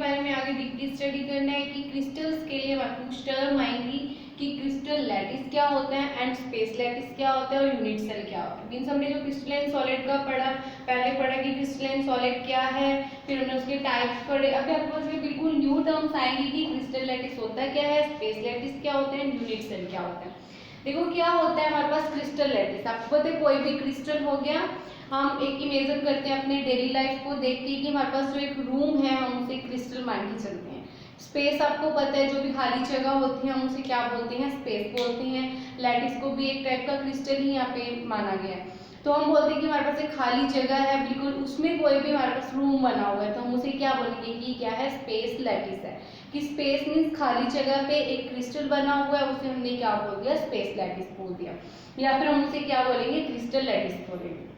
बारे में आगे डीपली स्टडी करना है कि क्रिस्टल्स के लिए हमारे कुछ टर्म आएंगी कि क्रिस्टल लैटिस क्या होता है एंड स्पेस लैटिस क्या होता है और यूनिट सेल क्या होता है। मीन्स हमने जो क्रिस्टलाइन सॉलिड का पहले पढ़ा कि क्रिस्टलाइन सॉलिड क्या है, फिर हमने उसके टाइप्स पढ़े। अभी आपके पास बिल्कुल न्यू टर्म्स आएंगे कि क्रिस्टल लैटिस होता क्या है, स्पेस लैटिस क्या होता है, यूनिट सेल क्या होता है। देखो क्या होता है हमारे पास क्रिस्टल लैटिस। आपको पता है कोई भी क्रिस्टल हो गया, हम एक इमेजिन करते हैं अपने डेली लाइफ को देखते हैं कि हमारे पास जो एक रूम है हम उसे क्रिस्टल मान के चलते हैं। स्पेस आपको पता है जो भी खाली जगह होती है हम उसे क्या बोलते हैं, स्पेस बोलते हैं। लैटिस को भी एक टाइप का क्रिस्टल ही यहाँ पे माना गया है। तो हम बोलते हैं कि हमारे पास एक खाली जगह है बिल्कुल, उसमें कोई भी हमारे पास रूम बना हुआ है तो हम उसे क्या बोलेंगे कि क्या है, स्पेस लैटिस है। कि स्पेस मीन्स खाली जगह पे एक क्रिस्टल बना हुआ है, उसे हमने क्या बोल दिया, स्पेस लैटिस बोल दिया, या फिर हम उसे क्या बोलेंगे, क्रिस्टल लैटिस बोलेंगे।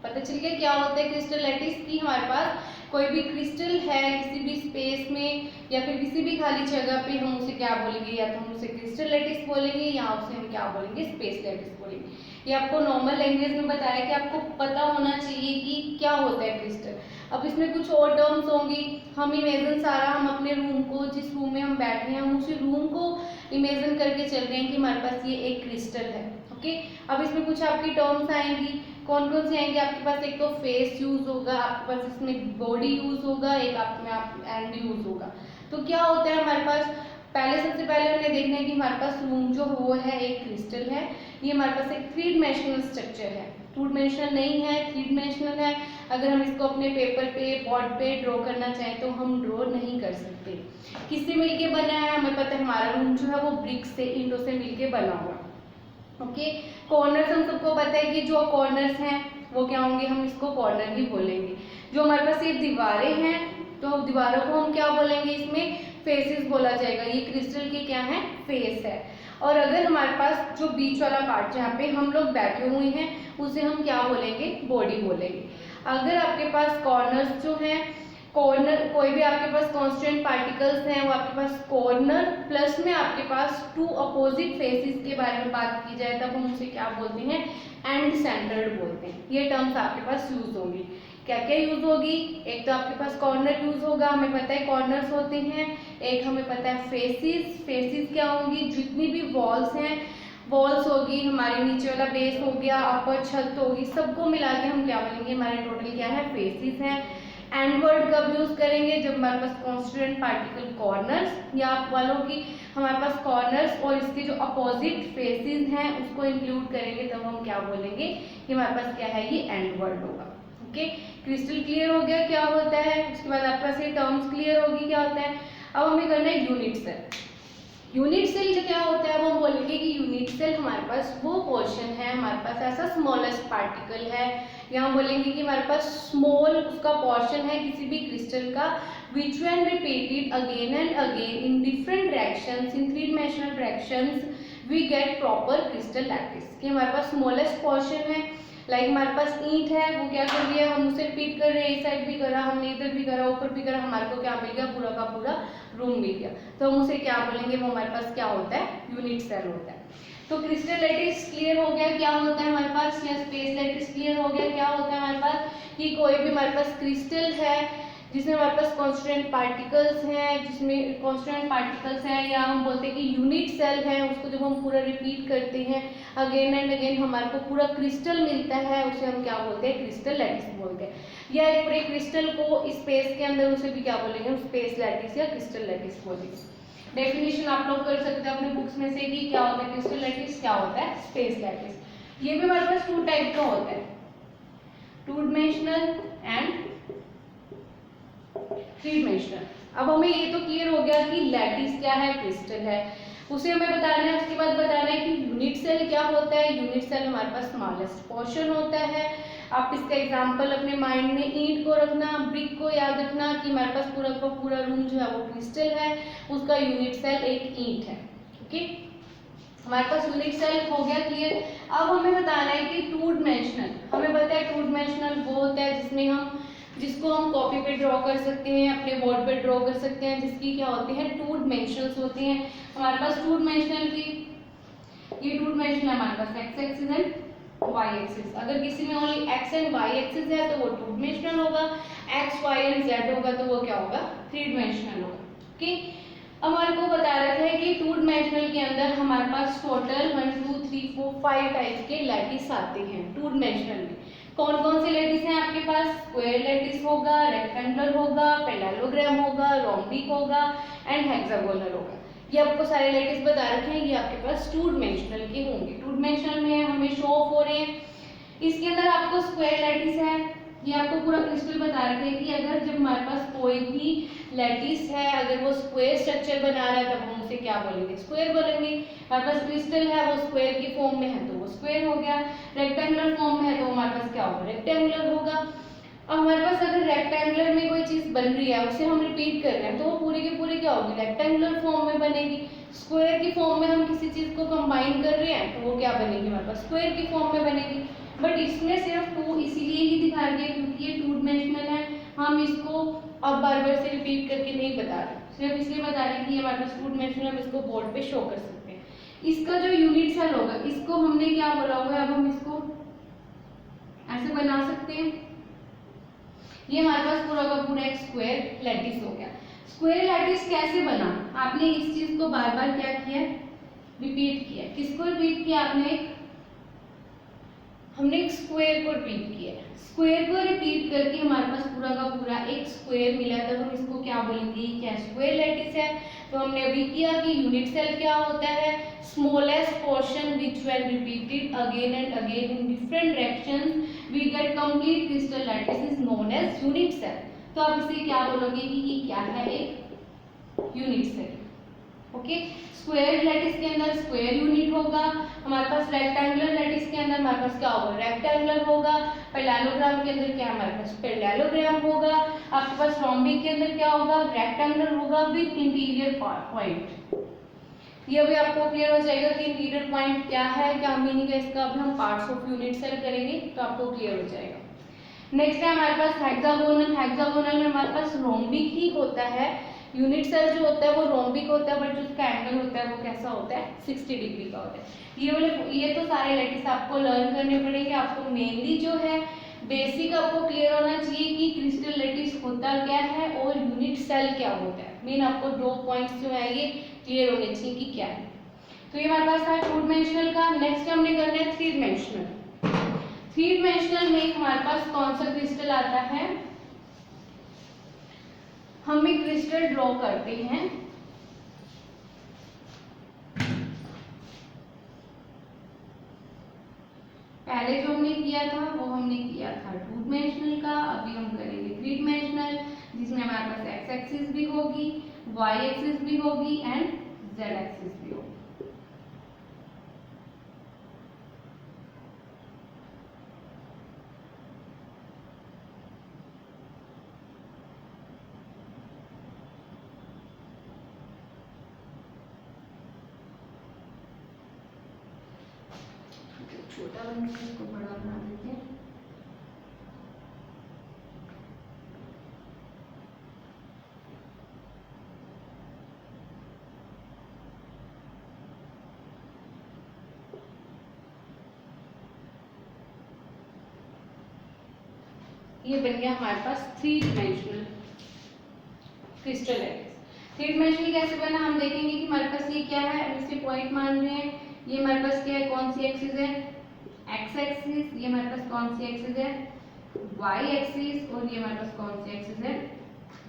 पता चल गया क्या होता है क्रिस्टल लैटिस की हमारे पास कोई भी क्रिस्टल है किसी भी स्पेस में या फिर किसी भी खाली जगह पे हम उसे क्या बोलेंगे, या तो हम उसे क्रिस्टल लैटिस बोलेंगे या उसे हम क्या बोलेंगे, स्पेस लैटिस बोलेंगे। ये आपको नॉर्मल लैंग्वेज में बताया कि आपको पता होना चाहिए कि क्या होता है क्रिस्टल। अब इसमें कुछ और टर्म्स होंगी। हम इमेजिन सारा हम अपने रूम को, जिस रूम में हम बैठे हैं हम उसी रूम को इमेजिन करके चल रहे हैं कि हमारे पास ये एक क्रिस्टल है। ओके, अब इसमें कुछ आपकी टर्म्स आएंगी। कौन कौन से आएंगे आपके पास, एक तो फेस यूज होगा, आपके पास इसमें बॉडी यूज होगा, एक आप में आप एंड यूज होगा। तो क्या होता है हमारे पास, पहले सबसे पहले हमने देखना है कि हमारे पास रूम जो वो है एक क्रिस्टल है। ये हमारे पास एक थ्री डिमेंशनल स्ट्रक्चर है, टू डिमेंशनल नहीं है, थ्री डिमेंशनल है। अगर हम इसको अपने पेपर पे बोर्ड पे ड्रॉ करना चाहें तो हम ड्रॉ नहीं कर सकते। किससे मिलके बना है, हमें पता है हमारा रूम जो है वो ब्रिक से, ईंटों से मिलके बना हुआ। ओके, कॉर्नर्स हम सबको पता है कि जो कॉर्नर्स हैं वो क्या होंगे, हम इसको कॉर्नर ही बोलेंगे। जो हमारे पास ये दीवारें हैं तो दीवारों को हम क्या बोलेंगे, इसमें फेसेस बोला जाएगा। ये क्रिस्टल के क्या है, फेस है। और अगर हमारे पास जो बीच वाला पार्ट जहाँ पे हम लोग बैठे हुए हैं उसे हम क्या बोलेंगे, बॉडी बोलेंगे। अगर आपके पास कॉर्नर्स जो हैं, कॉर्नर कोई भी आपके पास कांस्टेंट पार्टिकल्स हैं वो आपके पास कॉर्नर प्लस में आपके पास टू अपोजिट फेसेस के बारे में बात की जाए तब हम उसे क्या बोलते हैं, एंड सेंटर्ड बोलते हैं। ये टर्म्स आपके पास यूज होंगी। क्या क्या यूज होगी, एक तो आपके पास कॉर्नर यूज होगा, हमें पता है कॉर्नर्स होते हैं। एक हमें पता है फेसेस, फेसेस क्या होंगी, जितनी भी वॉल्स हैं, वॉल्स होगी, हमारे नीचे वाला बेस हो गया, अपर छत होगी, सबको मिला के हम क्या बोलेंगे, हमारे टोटल क्या है, फेसेस हैं। एंड वर्ड कब यूज करेंगे, जब हमारे पास कांस्टेंट पार्टिकल कॉर्नर्स, या आप वालों की हमारे पास कॉर्नर्स और इसके जो अपोजिट फेसेस हैं उसको इंक्लूड करेंगे तब हम क्या बोलेंगे कि हमारे पास क्या है, ये एंड वर्ड होगा। ओके, क्रिस्टल क्लियर हो गया क्या होता है, उसके बाद आपके पास ये टर्म्स क्लियर होगी क्या होता है। अब हमें करना है यूनिट सेल। यूनिट सेल जो क्या होता है वो हम बोलेंगे कि यूनिट सेल हमारे पास वो पोर्शन है, हमारे पास ऐसा स्मॉलेस्ट पार्टिकल है, या हम बोलेंगे कि हमारे पास स्मॉल उसका पोर्शन है किसी भी क्रिस्टल का, which when repeated again and again in different directions, in three dimensional directions we get proper crystal lattice. कि हमारे पास स्मॉलेस्ट पोर्शन है, लाइक हमारे पास ईंट है, वो क्या कर रही है, हम उसे रिपीट कर रहे हैं, इस साइड भी करा हमने, इधर भी करा, ऊपर भी करा, हमारे को क्या मिल गया, पूरा का पूरा रूम मिल गया। तो हम उसे क्या बोलेंगे, वो हमारे पास क्या होता है, यूनिट सेल होता है। तो क्रिस्टल लैटिस क्लियर हो गया क्या होता है हमारे पास, या स्पेस लैटिस क्लियर हो गया क्या होता है हमारे पास, कि कोई भी हमारे पास क्रिस्टल है जिसमें हमारे पास कांस्टेंट पार्टिकल्स हैं, जिसमें कांस्टेंट पार्टिकल्स हैं, या हम बोलते हैं कि यूनिट सेल है, उसको जब हम पूरा रिपीट करते हैं अगेन एंड अगेन हमारे को पूरा क्रिस्टल मिलता है, उसे हम क्या बोलते हैं, क्रिस्टल लैटिस बोलते हैं। या एक पूरे क्रिस्टल को स्पेस के अंदर उसे भी क्या बोलेंगे, हम स्पेस लैटिस या क्रिस्टल लैटिस बोलेंगे। डेफिनेशन आप लोग कर सकते हैं अपने बुक्स में से कि क्या होता है क्रिस्टल लैटिस, क्या होता है स्पेस लैटिस। ये भी हमारे पास टू टाइप का होता है, two dimensional and three dimensional. अब हमें ये तो क्लियर हो गया कि लैटिस क्या है, क्रिस्टल है, उसे हमें बताना है। उसके बाद बताना है कि यूनिट सेल क्या होता है। यूनिट सेल हमारे पास स्मॉलेस्ट पोर्शन होता है। आप इसका एग्जांपल अपने माइंड में ईंट को रखना, ब्रिक को याद रखना कि हमारे पास पूरा का पूरा रूम जो है वो क्रिस्टल है, उसका यूनिट सेल एक ईंट है। ओके, हमारे पास यूनिट सेल हो गया क्लियर। अब हमें बताना है कि टू डिमेंशनल, हमें पता है टू डिमेंशनल वो होता है जिसको हम कॉपी पे ड्रॉ कर सकते हैं, अपने बोर्ड पे ड्रॉ कर सकते हैं, जिसकी क्या होती है, टू डिमेंशंस होती हैं हमारे पास। टू डिमेंशनल की ये टू डिमेंशनल हमारे पास X axis and Y axis. अगर किसी में only X and Y axis है तो वो टू डिमेंशनल होगा, एक्स वाई एंड जेड होगा तो वो क्या होगा, थ्री डिमेंशनल होगा। ओके, अब हमारे को बता रखा है कि टू डिमेंशनल के अंदर हमारे पास टोटल 1 2 3 4 5 टाइप के लैटिस आते हैं टू डिमेंशनल में। कौन कौन से लैटिस हैं आपके पास? स्क्वायर लैटिस होगा, रेक्टेंगुलर होगा, पैरेललोग्राम होगा, रोम्बिक होगा एंड हेक्सागोनल होगा। ये आपको सारे लैटिस बता रखे हैं, ये आपके पास टू डिमेंशनल के होंगे। टू डिमेंशनल में हमें शो ऑफ हो रहे हैं। इसके अंदर आपको स्क्वायर लैटिस है, ये आपको पूरा क्रिस्टल बता रखे हैं कि अगर जब हमारे पास कोई भी लैटिस है अगर वो स्क्वायर स्ट्रक्चर बना रहा है तब हम उसे क्या बोलेंगे? स्क्वायर बोलेंगे। हमारे पास क्रिस्टल है वो स्क्वायर की फॉर्म में है तो वो स्क्वायर हो गया, रेक्टेंगुलर फॉर्म में है तो हमारे पास क्या होगा? रेक्टेंगुलर होगा। अब हमारे पास अगर रेक्टेंगुलर में कोई चीज बन रही है उसे हम रिपीट कर रहे हैं तो वो पूरी की पूरी क्या होगी? रेक्टेंगुलर फॉर्म में बनेगी। स्क्वायर की फॉर्म में हम किसी चीज को कंबाइन कर रहे हैं तो वो क्या बनेगी? हमारे पास स्क्वायर की फॉर्म में बनेगी। बट इसमें सिर्फ टू इसीलिए ही दिखा रहे हैं क्योंकि ये टू डिमेंशनल है। हम इसको अब बार बार से रिपीट करके नहीं बता रहे, सिर्फ इसलिए बता रहे हैं कि ये हमारे पास टू डिमेंशनल, हम इसको बोर्ड पे शो कर सकते हैं। इसका जो यूनिट सेल होगा इसको हमने क्या बोला हुआ है, अब हम इसको ऐसे बना सकते हैं। ये हमारे पास पूरा का पूरा एक स्क्वायर लैटिस हो गया। स्क्वायर लैटिस कैसे बना? आपने इस चीज को बार बार क्या किया? रिपीट किया। किसको रिपीट किया आपने? हमने एक स्क्वायर को रिपीट किया। स्क्वायर को रिपीट करके हमारे पास पूरा का पूरा एक स्क्वायर मिला तब हम इसको क्या बोलेंगे? क्या स्क्वायर लैटिस है। तो हमने अभी किया कि यूनिट सेल क्या होता है? Smallest portion which when repeated again and again in different directions we get complete crystal lattice is known as unit cell. तो आप इसे क्या बोलोगे कि ये क्या है? एक unit cell. Okay, square lattice के अंदर स्क्वायर यूनिट होगा, हमारे पास रेक्टेंगुलर लैटिस के अंदर हमारे पास क्या होगा? रेक्टेंगुलर होगा। पैरेललोग्राम के अंदर क्या हमारे पास? पैरेललोग्राम होगा। आपके पास रोम्बिक के अंदर क्या होगा? रेक्टेंगुलर होगा विद इंटीरियर पॉइंट। ये अभी आपको क्लियर हो जाएगा कि इंटीरियर पॉइंट क्या है, क्या मीनिंग है इसका। अब हम पार्ट्स ऑफ यूनिट सेल करेंगे तो आपको क्लियर हो जाएगा। नेक्स्ट है हमारे पास हेक्सागोनल। हेक्सागोनल में हमारे पास रोम्बिक ही होता है। यूनिट सेल जो होता है वो रोम्बिक होता है बट जो उसका एंगल होता है वो कैसा होता है? 60 डिग्री का होता है। ये तो सारे लैटिस आपको लर्न करने पड़ेंगे। आपको मेनली जो है बेसिक आपको क्लियर होना चाहिए कि क्रिस्टल लैटिस होता क्या है और यूनिट सेल क्या होता है। मेन आपको दो पॉइंट्स जो है ये क्लियर होने चाहिए कि क्या है। तो ये हमारे पास था टू डिमेंशनल का। नेक्स्ट हमने करना है थ्री डिमेंशनल। थ्री डिमेंशनल में हमारे पास कौन सा क्रिस्टल आता है? हम एक क्रिस्टल ड्रॉ करते हैं। पहले जो हमने किया था वो हमने किया था टू डिमेंशनल का, अभी हम करेंगे थ्री डिमेंशनल जिसमें हमारे पास एक्स एक्सिस भी होगी, वाई एक्सिस भी होगी एंड जेड एक्सिस भी होगी। छोटा बन के इसको बड़ा बना देते हैं। ये बन गया हमारे पास three dimensional crystal lattice. Three dimensional कैसे बना हम देखेंगे कि हमारे पास ये क्या है। हम इसे पॉइंट मान रहे हैं। ये हमारे पास क्या है? कौन सी एक्सिस है? X axis. ये हमारे पास कौन सी एक्सिस है? Y axis. और ये हमारे पास कौन सी एक्सिस है?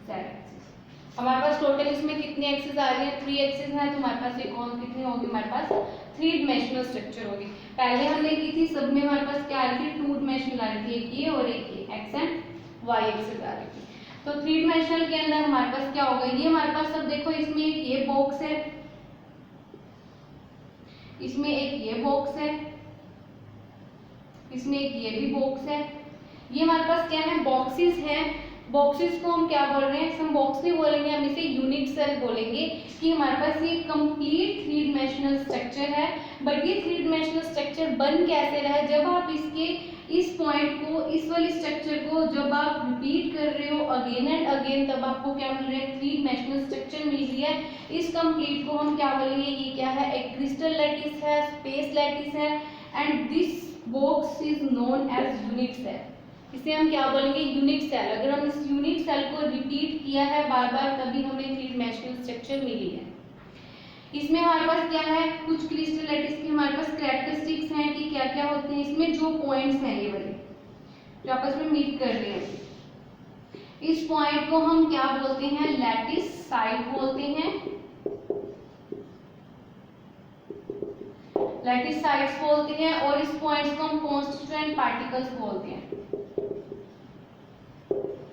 Z axis. हमारे पास टोटल इसमें कितनी एक्सिस आ रही है? थ्री एक्सिस है तो हमारे पास एक और कितनी होगी? हमारे पास थ्री डिमेंशनल स्ट्रक्चर होगी। पहले हमने की थी सब में हमारे पास क्या आ रही थी? टू डिमेंशनल आ रही थी, एक ये और एक ये एक्स एंड वाई एक्सिस आ रही थी। तो थ्री डिमेंशनल के अंदर हमारे पास क्या होगा? ये हमारे पास सब देखो इसमें एक ये बॉक्स है, इसमें एक ये बॉक्स है, इसमें एक ये भी बॉक्स है। ये हमारे पास क्या है? बॉक्सेस हैं। बॉक्सेस को हम क्या बोल रहे हैं? हम बॉक्स नहीं बोलेंगे, हम इसे यूनिट सेल बोलेंगे कि हमारे पास ये कंप्लीट थ्री डिमेंशनल स्ट्रक्चर है। बट ये थ्री डिमेंशनल स्ट्रक्चर बन कैसे रहा है? जब आप इसके इस पॉइंट को, इस वाली स्ट्रक्चर को जब आप रिपीट कर रहे हो अगेन एंड अगेन तब आपको क्या मिल रहा है? थ्री डिमेंशनल स्ट्रक्चर मिल रही है। इस कंप्लीट को हम क्या बोलेंगे? ये क्या है? एक क्रिस्टल लैटिस है, स्पेस लैटिस है and this box is known as unit cell. इसे हम क्या बोलेंगे, यूनिट सेल। अगर हम इस यूनिट सेल को रिपीट किया है बार बार तभी हमें थ्री डायमेंशनल स्ट्रक्चर मिली है। इसमें हमारे पास क्या है, कुछ क्रिस्टल लैटिस की हमारे पास कैरेक्टरिस्टिक्स हैं कि क्या क्या होते हैं। इसमें जो पॉइंट्स हैं ये वाले जो आपस में मीट कर रहे हैं, इस पॉइंट को हम क्या बोलते हैं, लैटिस साइड बोलते हैं, लैटिस साइड्स बोलते हैं। और इस पॉइंट्स को हम कॉन्स्टिट्यूएंट पार्टिकल्स बोलते हैं,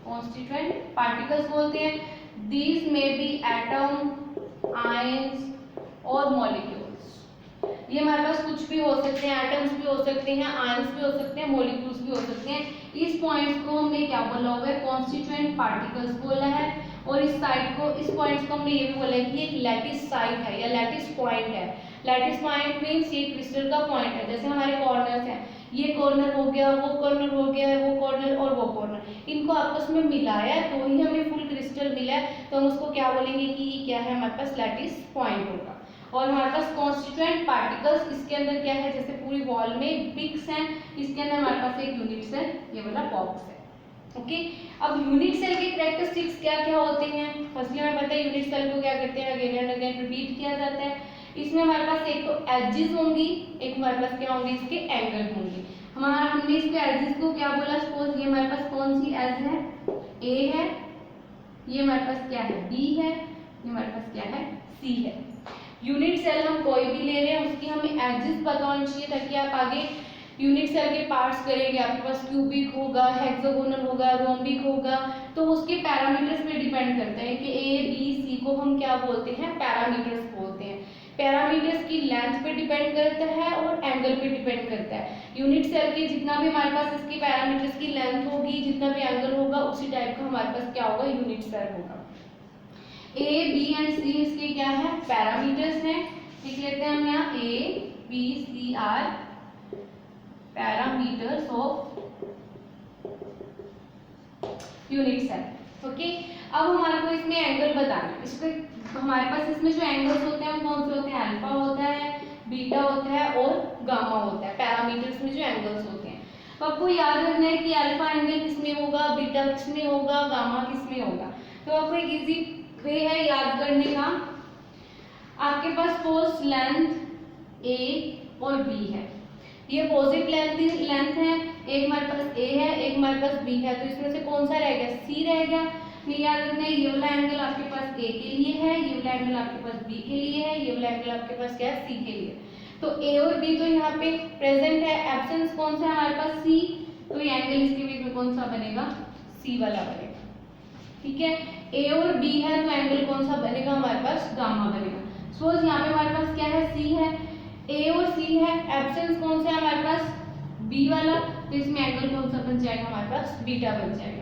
कॉन्स्टिट्यूएंट पार्टिकल्स बोलते हैं। These may be atom, ions और मॉलिक्यूल्स। ये हमारे पास कुछ भी हो सकते हैं, एटम्स भी हो सकते हैं, आयंस भी हो सकते हैं, मॉलिक्यूल्स भी हो सकते हैं। इस पॉइंट्स को हमने क्या बोला होगा, कॉन्स्टिट्यूएंट पार्टिकल्स बोला है। और इस साइड को, इस पॉइंट्स को हमने ये भी बोला है कि एक लैटिस साइड है या लैटिस पॉइंट है। लैटिस पॉइंट मीन्स ये क्रिस्टल का पॉइंट है। जैसे हमारे कॉर्नर्स हैं, ये कॉर्नर हो गया, वो कॉर्नर हो गया, वो कॉर्नर और वो कॉर्नर, इनको आपस में मिलाया तो ही हमें फुल क्रिस्टल मिला है। तो हम उसको क्या बोलेंगे कि ये क्या है, हमारे पास लैटिस पॉइंट होगा। और हमारे पास कॉन्स्टिट्यूएंट पार्टिकल्स, इसके अंदर क्या है, जैसे पूरी वॉल में पिक्स हैं, इसके अंदर हमारे पास एक यूनिट सेल, ये वाला बॉक्स है। ओके, अब यूनिट सेल के कैरेक्टरिस्टिक्स क्या क्या होते हैं। फर्स्टली हमें पता है यूनिट सेल को क्या करते हैं, अगेन एंड अगेन रिपीट किया जाता है। इसमें हमारे पास एक तो एजेस होंगी, एक हमारे पास क्या होंगे, इसके एंगल होंगे। हमने इसके एजेस को क्या बोला, सपोज ये हमारे पास कौन सी एज है, ए है, ये हमारे पास क्या है, बी है, ये हमारे पास क्या है, सी है। यूनिट सेल हम कोई भी ले रहे हैं उसकी हमें एजेस पता होनी चाहिए ताकि आप आगे यूनिट सेल के पार्ट्स करेंगे, आपके पास क्यूबिक होगा, हेक्सागोनल होगा, रोम्बिक होगा, तो उसके पैरामीटर्स पे डिपेंड करता है कि ए बी सी को हम क्या बोलते हैं, पैरामीटर्स बोलते हैं। पैरामीटर्स की लेंथ पे डिपेंड करता है और एंगल पे डिपेंड करता है। यूनिट सेल के जितना भी हमारे पास इसके पैरामीटर्स की लेंथ होगी, जितना भी एंगल होगा, उसी टाइप का हमारे पास क्या होगा, यूनिट सेल होगा। ए बी एंड सी इसके क्या है, पैरामीटर्स हैं। लिख लेते हैं हम यहाँ A B C are parameters of unit cell. Okay, अब हमारे को इसमें एंगल बताना है। इसमें हमारे पास इसमें जो एंगल्स होते हैं वो कौन से होते हैं, अल्फा होता है, बीटा होता है और गामा होता है। पैरामीटर्स में जो एंगल्स होते हैं, तो आपको याद रखना है कि अल्फा एंगल किसमें होगा, बीटा किसमें होगा, गामा किसमें होगा। तो आपको एक इजी वे है याद करने का। आपके पास फोर्स लेंथ ए और बी है, ये पॉजिटिव लेंथ है, एक हमारे पास ए है, एक हमारे पास बी है, तो इसमें से कौन सा रह गया, सी रह गया। याद रखना है ये वाला एंगल आपके पास ए के लिए है, ये वाला एंगल आपके पास बी के लिए है, ये वाला एंगल आपके पास क्या है, सी के लिए। तो ए और बी तो यहाँ पे प्रेजेंट है, एब्सेंस कौन सा है हमारे पास, सी, तो ये एंगल इसके बीच में कौन सा बनेगा, सी वाला बनेगा। ठीक है, ए और बी है तो एंगल कौन सा बनेगा, हमारे पास गामा बनेगा। सपोज यहाँ पे हमारे पास क्या है, सी है, ए और सी है, एब्सेंस कौन सा है हमारे पास, बी वाला, तो इसमें एंगल कौन सा बन जाएगा, हमारे पास बीटा बन जाएगा।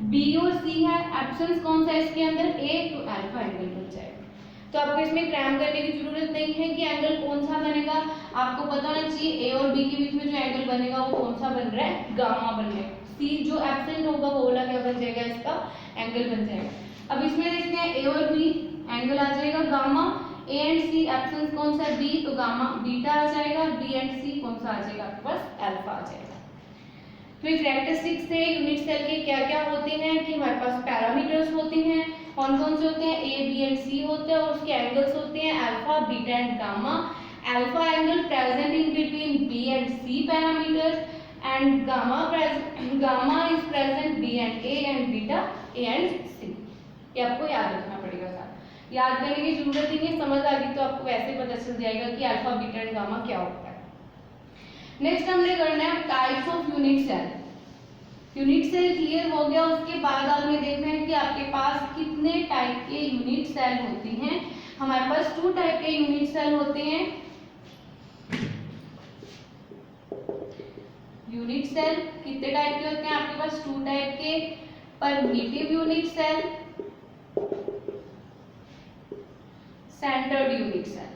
बी और सी है, एब्सेंस कौन सा है इसके अंदर, ए, तो अल्फा एंगल बन जाएगा। तो आपको इसमें क्रैम करने की जरूरत नहीं है कि एंगल कौन सा बनेगा, आपको पता होना चाहिए ए और बी के बीच में जो एंगल बनेगा वो कौन सा बन रहा है, गामा बन रहा है। सी जो एब्सेंट होगा वो वाला क्या बन जाएगा, इसका एंगल बन जाएगा। अब इसमें देखते हैं ए और बी, एंगल आ जाएगा gamma, A and C, absence कौन सा है, बी, तो गामा बीटा आ जाएगा, बी एंड सी कौन सा आ जाएगा, आपके पास अल्फा आ जाएगा। तो ये कैरेक्टरिस्टिक्स से यूनिट सेल के क्या क्या होते हैं कि हमारे पास पैरामीटर्स होते हैं, कौन कौन से होते हैं, ए बी एंड सी होते हैं, और उसके एंगल्स होते हैं alpha beta and gamma. Alpha angle present in between B and C parameters and gamma is present B and A and beta A and C. ये आपको याद रखना पड़ेगा साथ, याद करने की जरूरत ही नहीं, समझ आ गई तो आपको वैसे पता चल जाएगा कि अल्फा बीटा एंड गामा क्या होता है। नेक्स्ट हमने करना है types of unit cell. Unit cell clear हो गया, उसके बाद आपने देखना है कि आपके पास कितने टाइप के यूनिट सेल होते हैं। हमारे पास 2 टाइप के यूनिट सेल होते हैं। यूनिट सेल कितने टाइप के होते हैं आपके पास, 2 टाइप के, primitive unit cell, centred unit cell.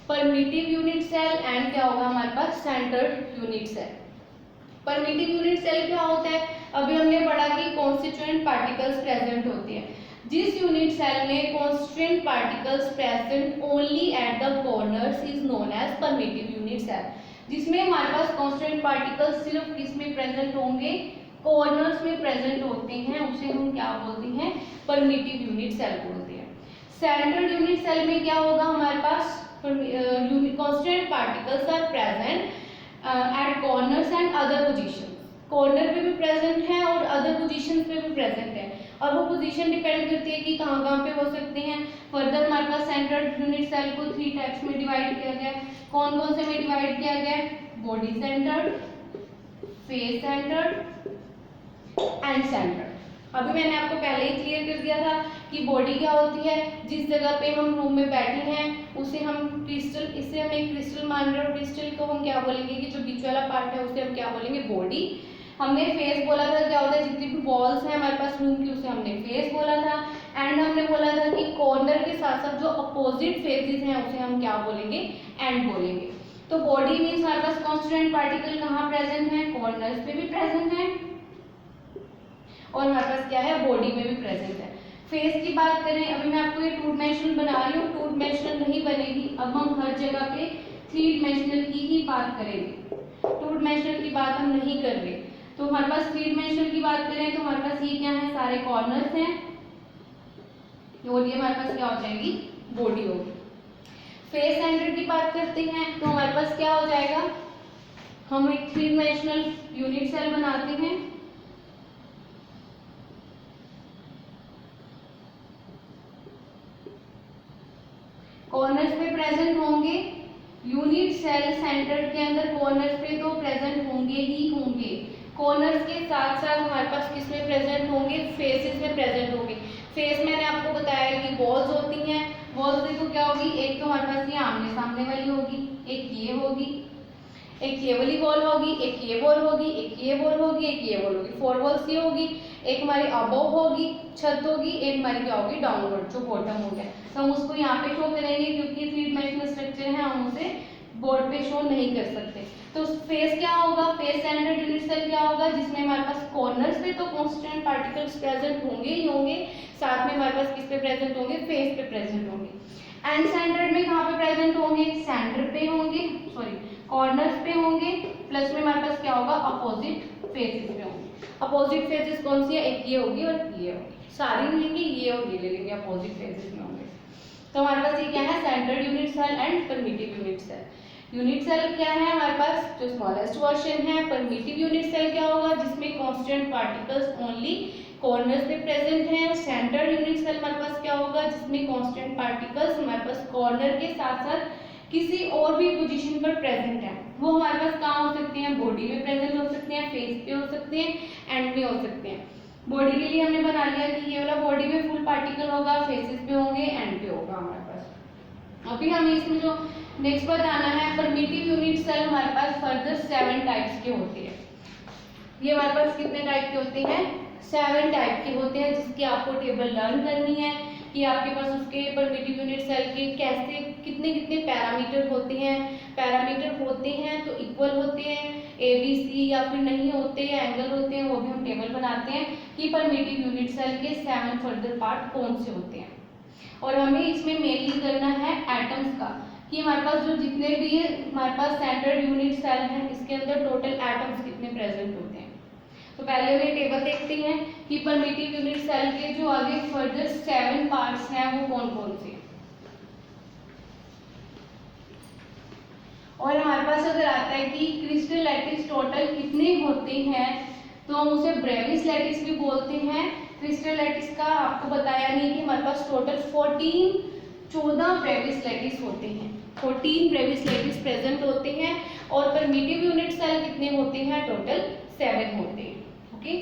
Primitive unit cell and क्या होगा हमारे पास, centred unit cell. Primitive unit cell क्या होता है, अभी हमने पढ़ा कि कॉन्स्टिट्यूएंट पार्टिकल्स प्रेजेंट होते हैं। जिस यूनिट सेल में constant particles present only at the corners is known as primitive unit cell. जिसमें हमारे पास कांस्टेंट पार्टिकल्स सिर्फ किस में प्रेजेंट होंगे, कॉर्नर्स में प्रेजेंट होते हैं, उसे हम क्या बोलते हैं, परमिटिव यूनिट सेल बोलते हैं। सेंट्रल यूनिट सेल में क्या होगा, हमारे पास constant particles are present at corners and other position. Corner पे भी प्रेजेंट है और अदर पोजीशन पे भी प्रेजेंट है, और वो पोजीशन डिपेंड करती है कि कहाँ कहाँ पे हो सकते हैं। फर्दर हमारे पास सेंट्रल यूनिट सेल को 3 टाइप्स में डिवाइड किया गया है। कौन कौन से में डिवाइड किया गया है, body centred, face centred and centred. अभी मैंने आपको पहले ही क्लियर कर दिया था कि बॉडी क्या होती है, जिस जगह पे हम रूम में बैठे हैं उसे हम क्रिस्टल, इसे हम एक क्रिस्टल मान रहे हैं, और क्रिस्टल को हम क्या बोलेंगे कि जो बीच वाला पार्ट है उसे हम क्या बोलेंगे, बॉडी। हमने फेस बोला था, क्या होता है, जितनी भी वॉल्स हैं हमारे पास रूम की उसे हमने फेस बोला था। एंड हमने बोला था कि कॉर्नर के साथ साथ जो अपोजिट फेसेस हैं उसे हम क्या बोलेंगे, एंड बोलेंगे। तो बॉडी मीन्स हमारे पास कांस्टेंट पार्टिकल कहाँ प्रेजेंट है, कॉर्नर्स पे भी प्रेजेंट है, और हमारे पास क्या है, बॉडी में भी प्रेजेंट है। फेस की बात करें, अभी मैं आपको ये 2 डायमेंशनल बना रही हूँ, 2 डायमेंशनल नहीं बनेगी, अब हम हर जगह पे 3 डायमेंशनल की ही बात करेंगे। 2 डायमेंशनल की बात हम नहीं कर रहे। तो हमारे पास 3 डायमेंशनल की बात करें तो हमारे पास ये क्या है, सारे कॉर्नर्स हैं, और ये हमारे पास क्या हो जाएगी, बॉडी होगी। फेस सेंटर की बात करते हैं तो हमारे पास क्या हो जाएगा, हम एक 3 डायमेंशनल यूनिट सेल बनाते हैं। कॉर्नर्स पे प्रेजेंट होंगे यूनिट सेल सेंटर के अंदर, कॉर्नर्स पे तो प्रेजेंट होंगे ही होंगे। कॉर्नर्स के साथ साथ हमारे पास किस में प्रेजेंट होंगे, फेसेस में प्रेजेंट होंगे। फेस मैंने आपको बताया कि वॉल्स होती हैं, वॉल्स देखो क्या होगी, एक तो हमारे पास ये आमने सामने वाली होगी, एक ये होगी, एक ये वाली वॉल होगी, एक ये वॉल होगी, एक ये वॉल होगी, एक ये वॉल होगी, 4 वॉल्स ये होगी। एक हमारी अबव होगी, छत होगी, एक हमारी क्या होगी, डाउनवर्ड, जो बॉटम हो गया। तो हम उसको यहाँ पे शो करेंगे क्योंकि 3 डायमेंशनल स्ट्रक्चर है, हम उसे बोर्ड पे शो नहीं कर सकते। तो फेस क्या होगा, फेस सेंटर्ड यूनिट सेल क्या होगा, जिसमें हमारे पास कॉर्नर्स पे तो कांस्टेंट पार्टिकल्स प्रेजेंट होंगे ही होंगे, साथ में हमारे पास किस पे प्रेजेंट होंगे, फेस पे प्रेजेंट होंगे। एंड सेंटर्ड में कहाँ पे प्रेजेंट होंगे, सेंटर पे होंगे, सॉरी कॉर्नर्स पे होंगे, प्लस में हमारे पास क्या होगा, अपोजिट फेसेस पे होंगे। अपोजिट फेसेस कौन सी है, एक ये होगी और ये होगी, सारी लेंगे, ये और ये ले लेंगे, अपोजिट फेसेस में होंगे। तो हमारे पास ये क्या है, central unit cell and primitive unit cell. Unit cell क्या है हमारे पास, जो स्मॉलेस्ट वर्जन है। परमिटिव यूनिट सेल क्या होगा, जिसमें कांस्टेंट पार्टिकल्स ओनली कॉर्नर्स पे प्रेजेंट हैं। सेंट्रल यूनिट सेल हमारे पास क्या होगा, जिसमें कांस्टेंट पार्टिकल्स हमारे पास कॉर्नर के साथ साथ किसी और भी पोजीशन पर प्रेजेंट है। वो हमारे पास कहाँ हो सकते हैं, बॉडी में प्रेजेंट हो सकते हैं, फेस पे हो सकते हैं, एंड में हो सकते हैं। बॉडी के लिए हमने बना लिया कि ये वाला बॉडी में फुल पार्टिकल होगा, फेसेस पे होंगे, एंड पे होगा हमारे पास। अभी हमें इसमें जो नेक्स्ट बताना है, परमिटिव यूनिट सेल हमारे पास फर्दर 7 टाइप्स के होते हैं। ये हमारे पास कितने टाइप के होते हैं, 7 टाइप के होते हैं, जिसकी आपको टेबल लर्न करनी है कि आपके पास उसके परमिटिव यूनिट सेल के कैसे कितने कितने पैरामीटर होते हैं। पैरामीटर होते हैं तो इक्वल होते हैं, ABC, या फिर नहीं होते या एंगल होते हैं, वो भी हम टेबल बनाते हैं कि परमिटिव यूनिट सेल के 7 फर्दर पार्ट कौन से होते हैं। और हमें इसमें मेनली करना है एटम्स का, कि हमारे पास जो जितने भी हमारे पास सेंट्रल यूनिट सेल हैं, इसके अंदर टोटल एटम्स कितने प्रेजेंट होते हैं। तो पहले हम ये टेबल देखते हैं कि परमिटिव यूनिट सेल के जो आगे फर्दर 7 पार्ट्स हैं वो कौन कौन से। और हमारे पास अगर आता है कि क्रिस्टल लैटिस टोटल कितने होते हैं, तो हम उसे ब्रेविस लैटिस भी बोलते हैं। क्रिस्टल लैटिस का आपको बताया नहीं कि हमारे पास टोटल 14 ब्रेविस लैटिस होते हैं, 14 ब्रेविस लैटिस प्रेजेंट होते हैं। और परमिटिव यूनिट सेल कितने होते हैं, टोटल 7 होते हैं। ओके,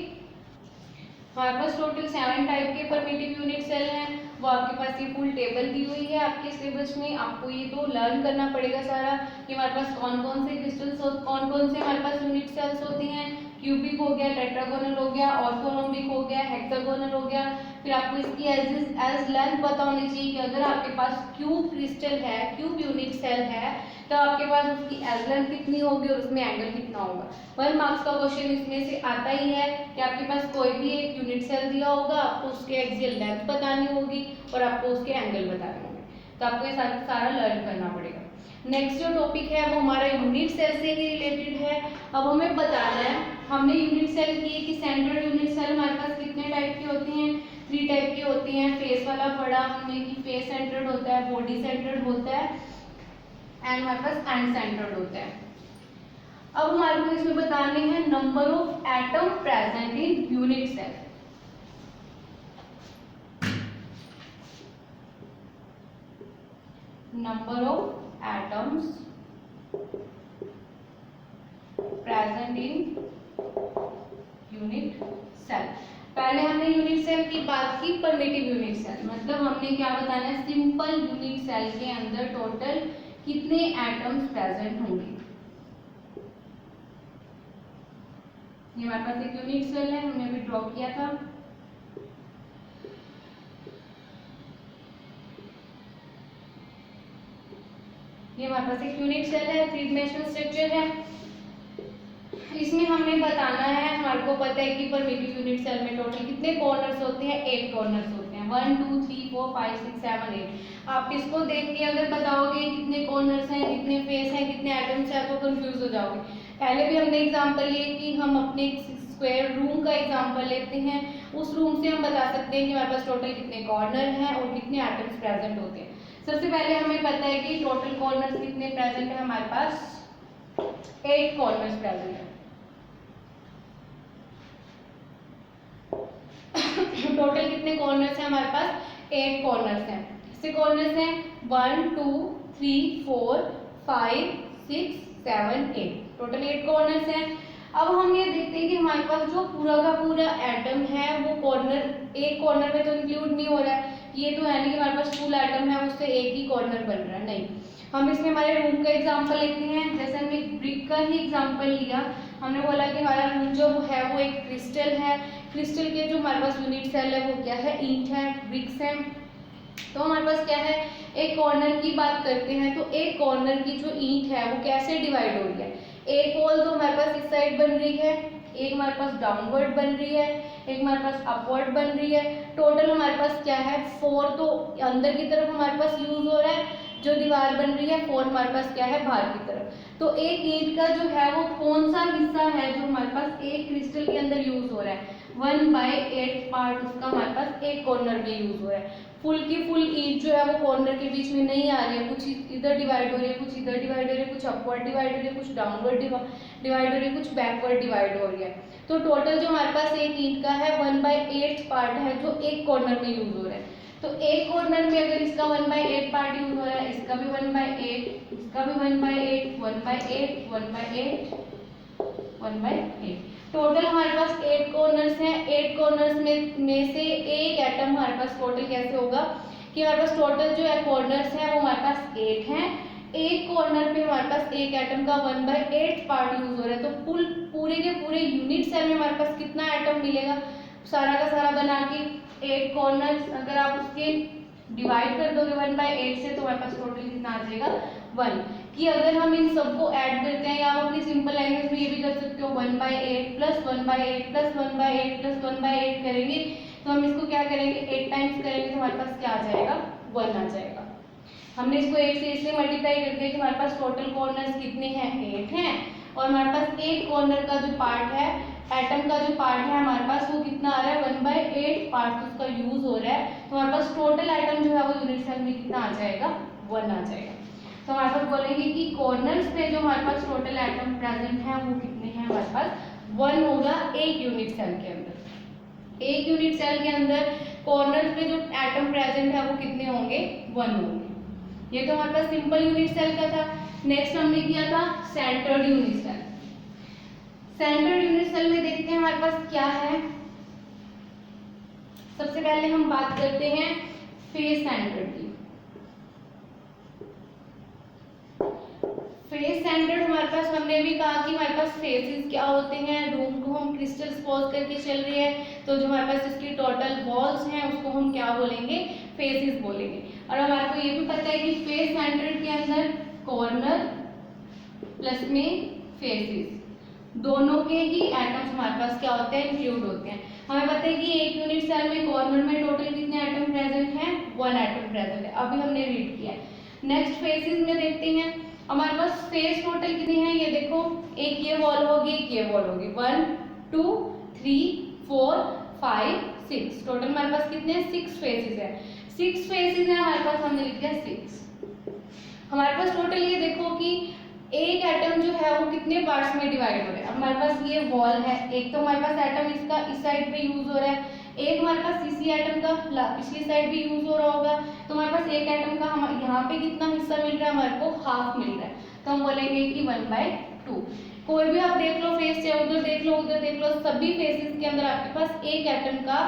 हमारे पास टोटल 7 टाइप के परमिटिव यूनिट सेल हैं। वो आपके पास ये फुल टेबल दी हुई है आपके सिलेबस में, आपको ये तो लर्न करना पड़ेगा सारा कि हमारे पास कौन कौन से क्रिस्टल्स, कौन कौन से हमारे पास यूनिट सेल्स होते हैं। क्यूबिक हो गया, टेट्रागोनल हो गया, ऑर्थोरोम्बिक हो गया, हेक्सागोनल हो गया। फिर आपको इसकी एज लेंथ पता होनी चाहिए कि अगर आपके पास क्यूब क्रिस्टल है, क्यूब यूनिट सेल है, तो आपके पास उसकी एज लेंथ कितनी होगी और उसमें एंगल कितना होगा। 1 मार्क्स का क्वेश्चन इसमें से आता ही है कि आपके पास कोई भी एक यूनिट सेल दिया होगा, आपको उसके एक्सियल लेंथ बतानी होगी और आपको उसके एंगल बताने होंगे। तो आपको ये सारा लर्न करना पड़ेगा। नेक्स्ट जो टॉपिक है वो हमारा यूनिट सेल से ही रिलेटेड है। अब हमें बताना है, हमने यूनिट सेल की कि सेंट्रल यूनिट सेल हमारे पास कितने टाइप के होते हैं, 3 टाइप के होते हैं। फेस वाला पढ़ा हमने कि फेस सेंटर्ड होता है, बॉडी सेंटर्ड होता है एंड हमारे पास एंड सेंटर्ड होता है। अब हमारे को इसमें बताने हैं number of atom present in unit cell. Number of atoms present in unit cell। पहले हमने यूनिट सेल की बात की, परमिटिव यूनिट सेल मतलब हमने क्या बताना है, सिंपल यूनिट सेल के अंदर टोटल कितने एटम्स प्रेजेंट होंगे। ये हमारे पास एक यूनिट सेल है, हमने अभी ड्रॉ किया था। ये हमारे पास एक यूनिट सेल है, 3 डायमेंशनल स्ट्रक्चर है। इसमें हमें बताना है, हमारे को पता है कि परमिटिव यूनिट सेल में टोटल कितने कॉर्नर्स होते हैं, 8 कॉर्नर्स होते हैं। 1 2 3 4 5 6 7 8। आप इसको देख के अगर बताओगे कितने कॉर्नर्स हैं, कितने फेस हैं, कितने एटम्स हैं, तो कंफ्यूज हो जाओगे। पहले भी हमने एग्जांपल लिए कि हम अपने स्क्वायर रूम का एग्जांपल लेते हैं, उस रूम से हम बता सकते हैं कि हमारे पास टोटल कितने कॉर्नर हैं और कितने एटम्स प्रेजेंट होते हैं। सबसे पहले हमें पता है कि टोटल कॉर्नर्स कितने प्रेजेंट है, हमारे पास 8 कॉर्नर्स प्रेजेंट है। टोटल कितने कॉर्नर्स हैं हमारे पास, 8 कॉर्नर्स हैं। कितने कॉर्नर्स हैं, 1 2 3 4 5 6 7 8, टोटल 8 कॉर्नर्स हैं। अब हम ये देखते हैं कि हमारे पास जो पूरा का पूरा एटम है वो कॉर्नर एक कॉर्नर में तो इंक्लूड नहीं हो रहा है। ये तो है नहीं कि हमारे पास फुल एटम है उससे एक ही कॉर्नर बन रहा है, नहीं। हम इसमें हमारे रूम का एग्जांपल लेते हैं। जैसे हमने ब्रिक का ही एग्जांपल लिया, हमने बोला कि हमारा रूम जो है वो एक क्रिस्टल है। क्रिस्टल के जो हमारे पास यूनिट सेल है वो क्या है, ईंट है, ब्रिक्स है। तो हमारे पास क्या है, एक कॉर्नर की बात करते हैं तो एक कॉर्नर की जो ईंट है वो कैसे डिवाइड हो रही है। एक वॉल तो हमारे पास इस साइड बन रही है, एक हमारे पास डाउनवर्ड बन रही है, एक हमारे पास अपवर्ड बन रही है। टोटल हमारे पास क्या है, 4 तो अंदर की तरफ हमारे पास यूज हो रहा है, जो दीवार बन रही है 4 हमारे पास क्या है, बाहर की तरफ। तो एक ईंट का जो है वो कौन सा हिस्सा है जो हमारे पास एक क्रिस्टल के अंदर यूज हो रहा है, 1/8 पार्ट उसका हमारे पास एक कॉर्नर में यूज हो रहा है। फुल की फुल ईंट जो है वो कॉर्नर के बीच में नहीं आ रही है, कुछ इधर डिवाइड हो रही है, कुछ इधर डिवाइड हो रही है, कुछ अपवर्ड डिवाइड हो रही है, कुछ डाउनवर्ड डिवाइड हो रही है, कुछ बैकवर्ड डिवाइड हो रही है। तो टोटल जो हमारे पास एक ईंट का है 1/8 पार्ट है जो एक कॉर्नर में यूज हो रहा है। तो एक कॉर्नर में अगर इसका 1/8 पार्ट यूज हो रहा है, इसका भी 1/8, इसका भी 1/8, 1/8, 1/8, 1/8, टोटल हमारे पास 8 कॉर्नर्स हैं। 8 कॉर्नर्स में से एक एटम हमारे पास टोटल कैसे होगा कि हमारे पास टोटल जो है कॉर्नर्स हैं वो हमारे पास 8 हैं। एक कॉर्नर पे हमारे पास एक एटम का 1/8 पार्ट यूज हो रहा है। तो पूरे के पूरे यूनिट सेल में हमारे पास कितना एटम मिलेगा, सारा का सारा बना के 8 कॉर्नर्स अगर आप उसके डिवाइड कर दोगे 1/8 से तो हमारे पास टोटल कितना आ जाएगा 1। कि अगर हम इन सबको ऐड करते हैं या आप अपनी सिंपल लैंग्वेज में ये भी कर सकते हो 1/8 प्लस 1/8 प्लस 1/8 प्लस 1/8 करेंगे तो हम इसको क्या करेंगे 8 टाइम्स करेंगे तो हमारे पास क्या आ जाएगा 1 आ जाएगा। हमने इसको 8 से इसलिए मल्टीप्लाई कर दिया कि हमारे पास टोटल कॉर्नर्स कितने हैं 8 हैं और हमारे पास एक कॉर्नर का जो पार्ट है एटम का जो पार्ट है हमारे पास वो कितना आ रहा है 1/8 पार्ट उसका यूज हो रहा है। तो हमारे पास टोटल एटम जो है वो यूनिट सेल में कितना आ जाएगा 1 आ जाएगा। तो हमारे पास बोलेंगे कि कॉर्नर्स पे जो हमारे पास टोटल एटम प्रेजेंट है वो कितने हैं हमारे पास 1 होगा एक यूनिट सेल के अंदर। एक यूनिट सेल के अंदर कॉर्नर्स पे जो एटम प्रेजेंट है वो कितने होंगे 1 होंगे। ये तो हमारे पास सिंपल यूनिट सेल का था। नेक्स्ट हमने किया था centred unit cell. Centred unit cell में देखते हैं हमारे पास क्या है। सबसे पहले हम बात करते हैं फेस सेंटर्ड की। फेस सेंटर्ड हमारे पास हमने भी कहा कि हमारे पास फेसेस क्या होते हैं। रूम को हम क्रिस्टल सपोज करके चल रहे हैं तो जो हमारे पास इसकी टोटल वॉल्स हैं उसको हम क्या बोलेंगे फेसेस बोलेंगे। और हमारे को ये भी पता है कि फेस सेंटर्ड के अंदर कॉर्नर प्लस में फेसेस, दोनों के ही एटम्स हमारे पास क्या होते हैं, इंक्लूड होते हैं। हमें पता है कि एक यूनिट सेल में कॉर्नर में टोटल कितने एटम प्रेजेंट हैं, 1 एटम प्रेजेंट है, अभी हमने रीड किया है। नेक्स्ट फेसेस में देखते हैं, हमारे पास फेस टोटल कितने हैं, ये देखो, एक ये वॉल होगी, एक ये वॉल होगी, 1 2 3 4 5 6, टोटल हमारे पास कितने 6 फेसेस है। 6 फेसेस है हमारे पास, हमने लिख दिया 6। हमारे पास टोटल ये देखो कि एक एटम जो है वो कितने पार्ट्स में डिवाइड हो रहा है। अब हमारे पास ये वॉल है, एक तो हमारे पास एटम इसका इस साइड पे यूज हो रहा है, एक हमारे पास इसी एटम का पिछली साइड भी यूज हो रहा होगा, तो हमारे पास एक एटम का हम यहाँ पे कितना हिस्सा मिल रहा है, हमारे को हाफ मिल रहा है, तो हम बोलेंगे कि 1/2। कोई भी आप देख लो फेस, चाहे उधर देख लो उधर देख लो, सभी फेसेस के अंदर आपके पास एक एटम का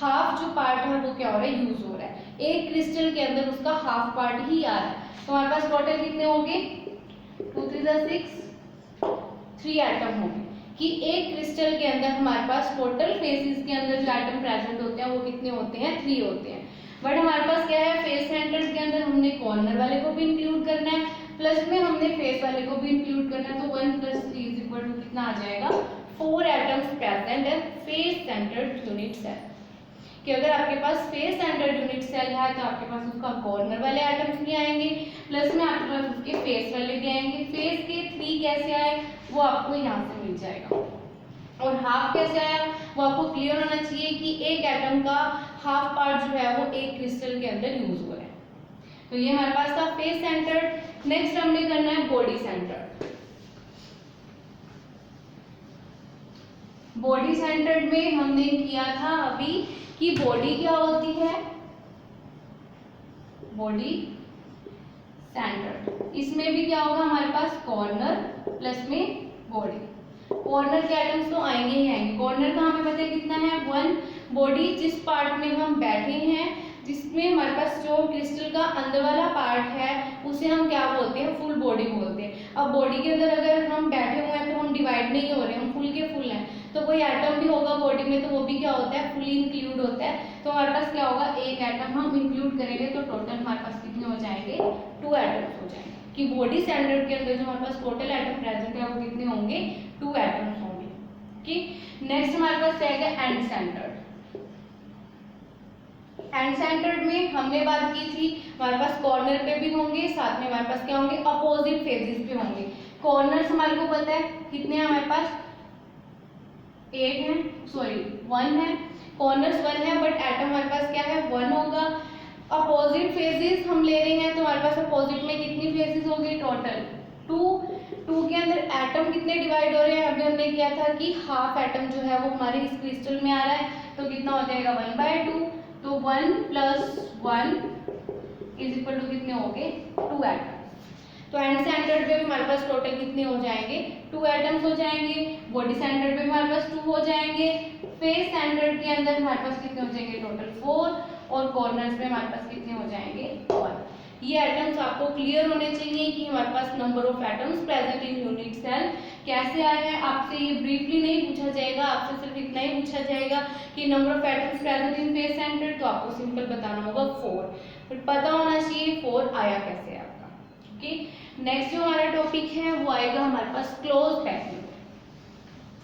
हाफ जो पार्ट है वो क्या हो रहा है, यूज हो रहा है। एक क्रिस्टल के अंदर उसका हाफ पार्ट ही आ रहा है, तो हमारे पास टोटल कितने होंगे, 2 3 6, 3 एटम होंगे कि एक क्रिस्टल के अंदर हमारे पास टोटल फेसेस के अंदर जो एटम प्रेजेंट होते हैं वो कितने होते हैं, 3 होते हैं। बट हमारे पास क्या है, फेस सेंटर के अंदर हमने कॉर्नर वाले को भी इंक्लूड करना है, प्लस में हमने फेस वाले को भी इंक्लूड करना है, तो 1 + 3 = कितना आ जाएगा, 4 एटम्स प्रेजेंट है फेस सेंटर्ड यूनिट सेल। कि अगर आपके पास फेस सेंटर्ड यूनिट सेल है तो आपके पास उसका कॉर्नर वाले एटम्स भी आएंगे, प्लस में आपके पास उसके फेस वाले भी आएंगे। फेस के 3 कैसे आए वो आपको यहाँ से मिल जाएगा, और हाफ कैसे आया वो आपको क्लियर होना चाहिए कि एक एटम का हाफ पार्ट जो है वो एक क्रिस्टल के अंदर यूज हो रहा है। तो ये हमारे पास था फेस सेंटर्ड। नेक्स्ट हमने करना है बॉडी सेंटर्ड। बॉडी सेंटर्ड में हमने किया था अभी कि बॉडी क्या होती है, बॉडी सेंटर्ड, इसमें भी क्या होगा हमारे पास कॉर्नर प्लस में बॉडी। कॉर्नर के एटम्स तो आएंगे ही आएंगे। कॉर्नर का हमें पता है कितना है, 1। बॉडी जिस पार्ट में हम बैठे हैं, जिसमें हमारे पास जो क्रिस्टल का अंदर वाला पार्ट है उसे हम क्या बोलते हैं, फुल बॉडी बोलते हैं। अब बॉडी के अंदर अगर हम बैठे हुए हैं तो हम डिवाइड नहीं हो रहे, हम फुल के फुल हैं, तो कोई एटम भी होगा बॉडी में तो वो भी क्या होता है, फुली इंक्लूड होता है। तो हमारे पास क्या होगा, एक एटम हम इंक्लूड करेंगे तो टोटल हमारे पास कितने हो जाएंगे, 2 एटम्स हो जाएंगे। कि बॉडी सेंटर्ड के अंदर जो हमारे पास टोटल एटम प्रेजेंट है वो कितने होंगे, 2 एटम्स होंगे। ठीक, नेक्स्ट हमारे पास रहेगा एंड सेंटर्ड। एंड सेंटर्ड में हमने बात की थी हमारे पास कॉर्नर पे भी होंगे, साथ में हमारे पास क्या होंगे, अपोजिट फेसेस पे होंगे। कॉर्नर्स हमारे को पता है कितने हैं हमारे पास, 8 है, सॉरी 1 है, कॉर्नर्स 1 है, बट एटम हमारे पास क्या है, 1 होगा। अपोजिट फेसेस हम ले रहे हैं तो हमारे पास अपोजिट में कितनी फेसेस होगी, टोटल 2 के अंदर एटम कितने डिवाइड हो रहे हैं, अभी हमने किया था कि हाफ एटम जो है वो हमारे इस क्रिस्टल में आ रहा है, तो कितना हो जाएगा 1/2, तो 1 + 1 = कितने हो गए, 2 एटम। तो एंड सेंटर्ड पे भी हमारे पास टोटल कितने हो जाएंगे, 2 एटम्स हो जाएंगे। बॉडी सेंटर्ड पे भी हमारे पास 2 हो जाएंगे। फेस सेंटर्ड के अंदर हमारे पास कितने हो जाएंगे, टोटल 4, और कॉर्नर्स पे हमारे पास कितने हो जाएंगे, 1। ये एटम्स आपको क्लियर होने चाहिए कि हमारे पास number of atoms present in unit cell कैसे आए हैं। आपसे ये ब्रीफली नहीं पूछा जाएगा, आपसे सिर्फ इतना ही पूछा जाएगा कि number of atoms present in face centred, तो आपको सिंपल बताना होगा 4, बट पता होना चाहिए 4 आया कैसे है आपका। ओके, नेक्स्ट जो हमारा टॉपिक है वो आएगा हमारे पास क्लोज पैकिंग।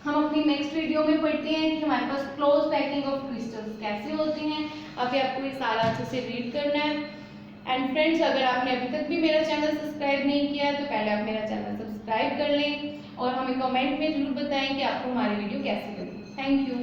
हम अपनी नेक्स्ट वीडियो में पढ़ते हैं कि हमारे पास क्लोज पैकिंग ऑफ क्रिस्टल्स कैसे होते हैं। अभी आपको ये सारा अच्छे से रीड करना है। एंड फ्रेंड्स, अगर आपने अभी तक भी मेरा चैनल सब्सक्राइब नहीं किया है तो पहले आप मेरा चैनल सब्सक्राइब कर लें और हमें कमेंट में जरूर बताएं कि आपको हमारी वीडियो कैसी लगी। Thank you.